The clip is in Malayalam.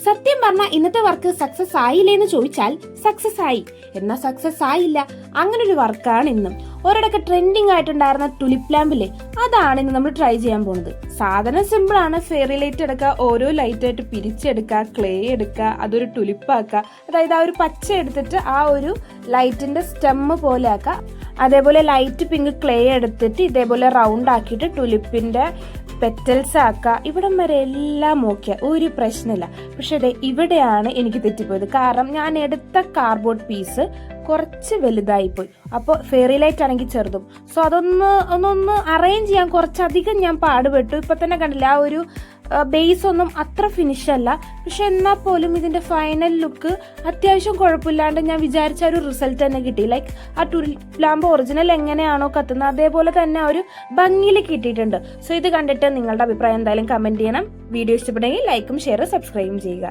സത്യം പറഞ്ഞാൽ ഇന്നത്തെ വർക്ക് സക്സസ് ആയില്ലേ എന്ന് ചോദിച്ചാൽ സക്സസ് ആയി, എന്നാൽ സക്സസ് ആയില്ല. അങ്ങനെ ഒരു വർക്കാണ് ഇന്നും. ഒരിടക്ക് ട്രെൻഡിങ് ആയിട്ടുണ്ടായിരുന്ന ടുലിപ്പ് ലാമ്പില്ലേ, അതാണ് ഇന്ന് നമ്മൾ ട്രൈ ചെയ്യാൻ പോകുന്നത്. സാധനം സിമ്പിൾ ആണ്. ഫെയറി ലൈറ്റ് എടുക്കുക, ഓരോ ലൈറ്റ് ആയിട്ട് പിരിച്ചെടുക്കുക, ക്ലേ എടുക്കുക, അതൊരു ടുലിപ്പാക്കുക. അതായത് ആ ഒരു പച്ച എടുത്തിട്ട് ആ ഒരു ലൈറ്റിന്റെ സ്റ്റെമ്മ് പോലെ ആക്കുക. അതേപോലെ ലൈറ്റ് പിങ്ക് ക്ലേ എടുത്തിട്ട് ഇതേപോലെ റൗണ്ട് ആക്കിയിട്ട് ടുലിപ്പിന്റെ പെറ്റൽസ് ആക്കുക. ഇവിടം വരെ എല്ലാം ഓക്കെ, ഒരു പ്രശ്നമില്ല. പക്ഷെ ഇവിടെയാണ് എനിക്ക് തെറ്റിപ്പോയത്. കാരണം ഞാൻ എടുത്ത കാർഡ്ബോർഡ് പീസ് കുറച്ച് വലുതായിപ്പോയി. അപ്പോൾ ഫെയറി ലൈറ്റ് ആണെങ്കിൽ ചെറുതും. സോ ഒന്നൊന്ന് അറേഞ്ച് ചെയ്യാൻ കുറച്ചധികം ഞാൻ പാടുപെട്ടു. ഇപ്പൊ തന്നെ കണ്ടില്ല, ആ ഒരു ബേസ് ഒന്നും അത്ര ഫിനിഷ് അല്ല. പക്ഷെ എന്നാൽ പോലും ഇതിന്റെ ഫൈനൽ ലുക്ക് അത്യാവശ്യം കുഴപ്പമില്ലാണ്ട് ഞാൻ വിചാരിച്ച ഒരു റിസൾട്ട് തന്നെ കിട്ടി. ലൈക്ക് ആ ടുലിപ്പ് ലാമ്പ് ഒറിജിനൽ എങ്ങനെയാണോ കത്തുന്നത് അതേപോലെ തന്നെ ഒരു ഭംഗിയിൽ കിട്ടിയിട്ടുണ്ട്. സോ ഇത് കണ്ടിട്ട് നിങ്ങളുടെ അഭിപ്രായം എന്തായാലും കമന്റ് ചെയ്യണം. വീഡിയോ ഇഷ്ടപ്പെട്ടെങ്കിൽ ലൈക്കും ഷെയറും സബ്സ്ക്രൈബും ചെയ്യുക.